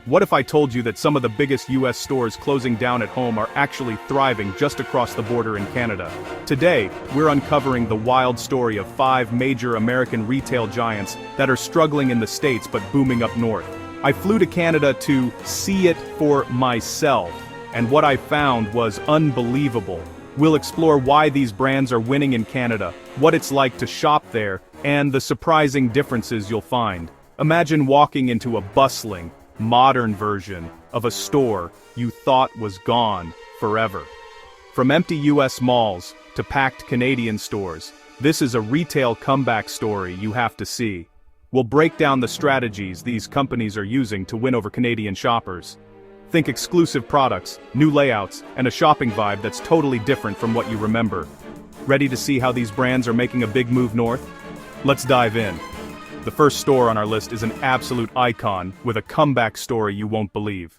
What if I told you that some of the biggest US stores closing down at home are actually thriving just across the border in Canada? Today, we're uncovering the wild story of 5 major American retail giants that are struggling in the States but booming up north. I flew to Canada to see it for myself, and what I found was unbelievable. We'll explore why these brands are winning in Canada, what it's like to shop there, and the surprising differences you'll find. Imagine walking into a bustling, modern version of a store you thought was gone forever. From empty US malls to packed Canadian stores, this is a retail comeback story you have to see. We'll break down the strategies these companies are using to win over Canadian shoppers. Think exclusive products, new layouts, and a shopping vibe that's totally different from what you remember. Ready to see how these brands are making a big move north? Let's dive in. The first store on our list is an absolute icon with a comeback story you won't believe.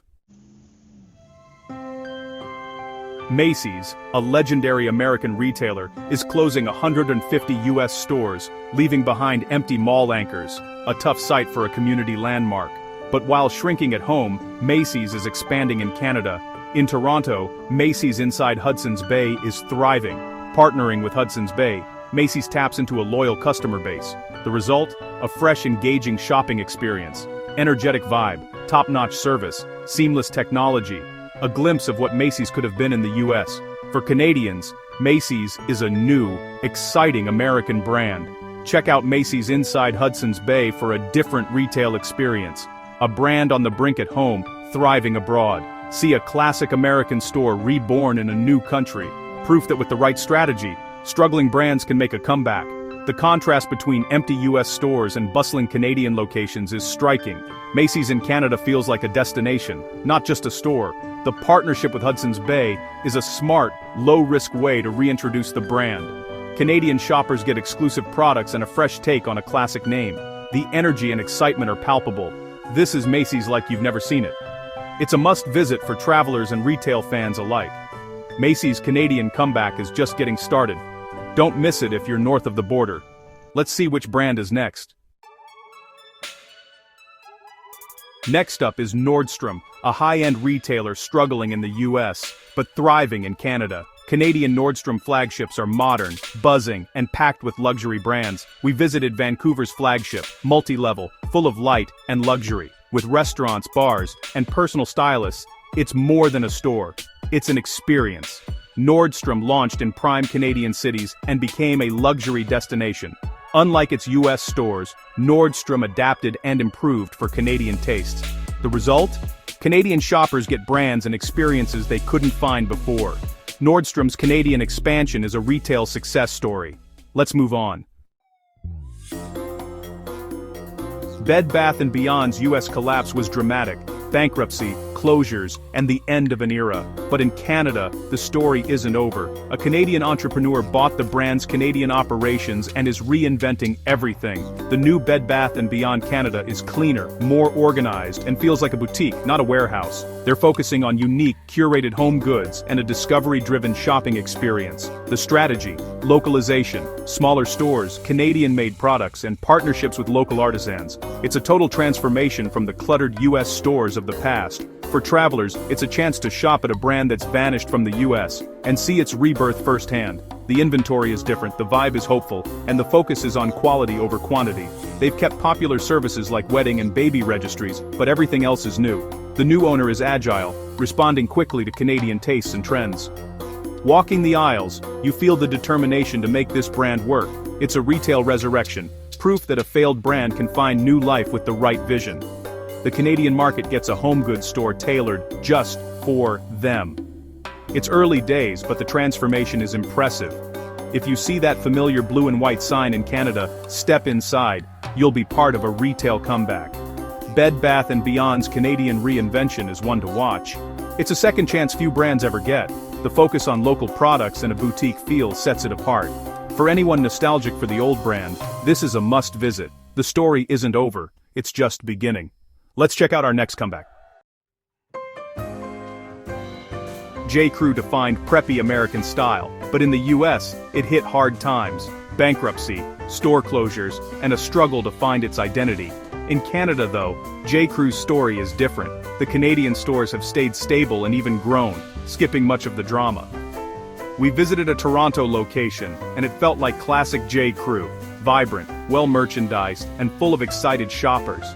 Macy's, a legendary American retailer, is closing 150 US stores, leaving behind empty mall anchors, a tough sight for a community landmark. But while shrinking at home, Macy's is expanding in Canada. In Toronto, Macy's inside Hudson's Bay is thriving. Partnering with Hudson's Bay, Macy's taps into a loyal customer base. The result? A fresh, engaging shopping experience. Energetic vibe, top-notch service, seamless technology. A glimpse of what Macy's could have been in the US. For Canadians, Macy's is a new, exciting American brand. Check out Macy's inside Hudson's Bay for a different retail experience. A brand on the brink at home, thriving abroad. See a classic American store reborn in a new country. Proof that with the right strategy, struggling brands can make a comeback. The contrast between empty US stores and bustling Canadian locations is striking. Macy's in Canada feels like a destination, not just a store. The partnership with Hudson's Bay is a smart, low-risk way to reintroduce the brand. Canadian shoppers get exclusive products and a fresh take on a classic name. The energy and excitement are palpable. This is Macy's like you've never seen it. It's a must-visit for travelers and retail fans alike. Macy's Canadian comeback is just getting started. Don't miss it if you're north of the border. Let's see which brand is next. Next up is Nordstrom, a high-end retailer struggling in the US, but thriving in Canada. Canadian Nordstrom flagships are modern, buzzing, and packed with luxury brands. We visited Vancouver's flagship, multi-level, full of light and luxury. With restaurants, bars, and personal stylists, it's more than a store. It's an experience. Nordstrom launched in prime Canadian cities and became a luxury destination. Unlike its US stores, Nordstrom adapted and improved for Canadian tastes. The result? Canadian shoppers get brands and experiences they couldn't find before. Nordstrom's Canadian expansion is a retail success story. Let's move on. Bed Bath & Beyond's US collapse was dramatic. Bankruptcy, closures, and the end of an era. But in Canada, the story isn't over. A Canadian entrepreneur bought the brand's Canadian operations and is reinventing everything. The new Bed Bath & Beyond Canada is cleaner, more organized, and feels like a boutique, not a warehouse. They're focusing on unique, curated home goods and a discovery-driven shopping experience. The strategy: localization, smaller stores, Canadian-made products, and partnerships with local artisans. It's a total transformation from the cluttered US stores of the past. For travelers, it's a chance to shop at a brand that's vanished from the US and see its rebirth firsthand. The inventory is different, the vibe is hopeful, and the focus is on quality over quantity. They've kept popular services like wedding and baby registries, but everything else is new. The new owner is agile, responding quickly to Canadian tastes and trends. Walking the aisles, you feel the determination to make this brand work. It's a retail resurrection, proof that a failed brand can find new life with the right vision. The Canadian market gets a home goods store tailored just for them. It's early days, but the transformation is impressive. If you see that familiar blue and white sign in Canada, step inside. You'll be part of a retail comeback. Bed Bath & Beyond's Canadian reinvention is one to watch. It's a second chance few brands ever get. The focus on local products and a boutique feel sets it apart. For anyone nostalgic for the old brand, this is a must-visit. The story isn't over, it's just beginning. Let's check out our next comeback. J.Crew defined preppy American style, but in the US, it hit hard times. Bankruptcy, store closures, and a struggle to find its identity. In Canada though, J.Crew's story is different. The Canadian stores have stayed stable and even grown, skipping much of the drama. We visited a Toronto location, and it felt like classic J.Crew, vibrant, well-merchandised, and full of excited shoppers.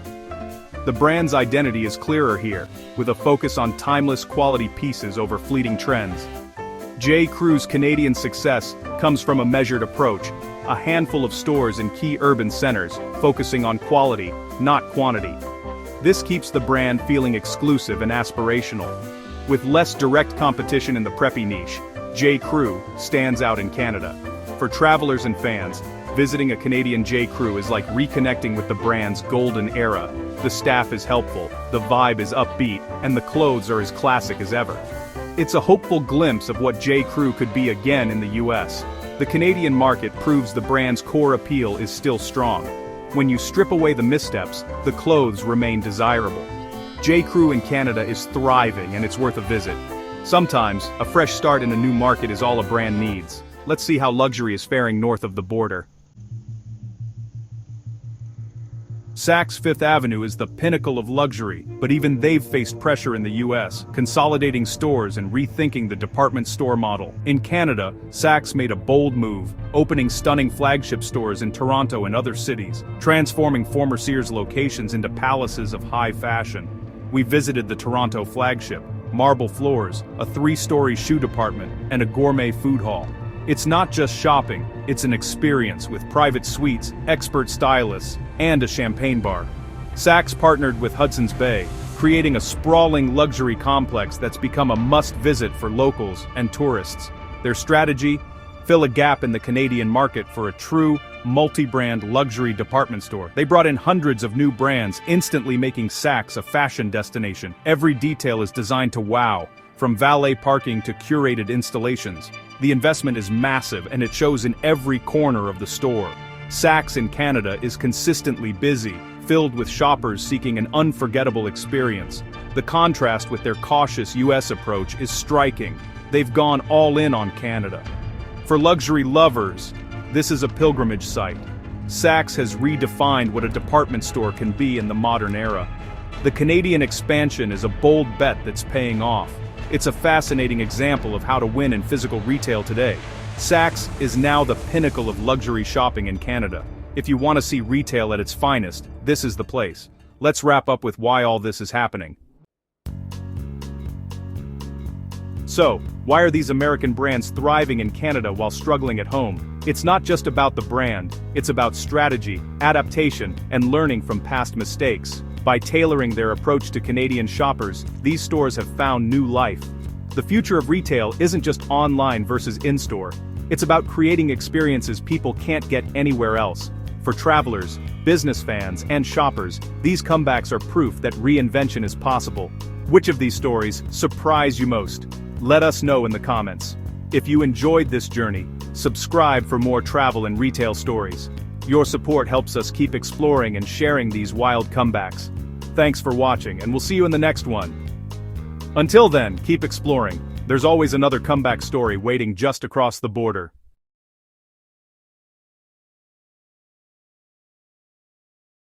The brand's identity is clearer here, with a focus on timeless quality pieces over fleeting trends. J.Crew's Canadian success comes from a measured approach, a handful of stores in key urban centers, focusing on quality, not quantity. This keeps the brand feeling exclusive and aspirational. With less direct competition in the preppy niche, J.Crew stands out in Canada. For travelers and fans, visiting a Canadian J.Crew is like reconnecting with the brand's golden era. The staff is helpful, the vibe is upbeat, and the clothes are as classic as ever. It's a hopeful glimpse of what J.Crew could be again in the US. The Canadian market proves the brand's core appeal is still strong. When you strip away the missteps, the clothes remain desirable. J.Crew in Canada is thriving and it's worth a visit. Sometimes, a fresh start in a new market is all a brand needs. Let's see how luxury is faring north of the border. Saks Fifth Avenue is the pinnacle of luxury, but even they've faced pressure in the US, consolidating stores and rethinking the department store model. In Canada, Saks made a bold move, opening stunning flagship stores in Toronto and other cities, transforming former Sears locations into palaces of high fashion. We visited the Toronto flagship, marble floors, a 3-story shoe department, and a gourmet food hall. It's not just shopping, it's an experience with private suites, expert stylists, and a champagne bar. Saks partnered with Hudson's Bay, creating a sprawling luxury complex that's become a must-visit for locals and tourists. Their strategy? Fill a gap in the Canadian market for a true, multi-brand luxury department store. They brought in hundreds of new brands, instantly making Saks a fashion destination. Every detail is designed to wow, from valet parking to curated installations. The investment is massive and it shows in every corner of the store. Saks in Canada is consistently busy, filled with shoppers seeking an unforgettable experience. The contrast with their cautious US approach is striking. They've gone all in on Canada. For luxury lovers, this is a pilgrimage site. Saks has redefined what a department store can be in the modern era. The Canadian expansion is a bold bet that's paying off. It's a fascinating example of how to win in physical retail today. Saks is now the pinnacle of luxury shopping in Canada. If you want to see retail at its finest, this is the place. Let's wrap up with why all this is happening. So, why are these American brands thriving in Canada while struggling at home? It's not just about the brand, it's about strategy, adaptation, and learning from past mistakes. By tailoring their approach to Canadian shoppers, these stores have found new life. The future of retail isn't just online versus in-store. It's about creating experiences people can't get anywhere else. For travelers, business fans, and shoppers, these comebacks are proof that reinvention is possible. Which of these stories surprised you most? Let us know in the comments. If you enjoyed this journey, subscribe for more travel and retail stories. Your support helps us keep exploring and sharing these wild comebacks. Thanks for watching, and we'll see you in the next one. Until then, keep exploring. There's always another comeback story waiting just across the border.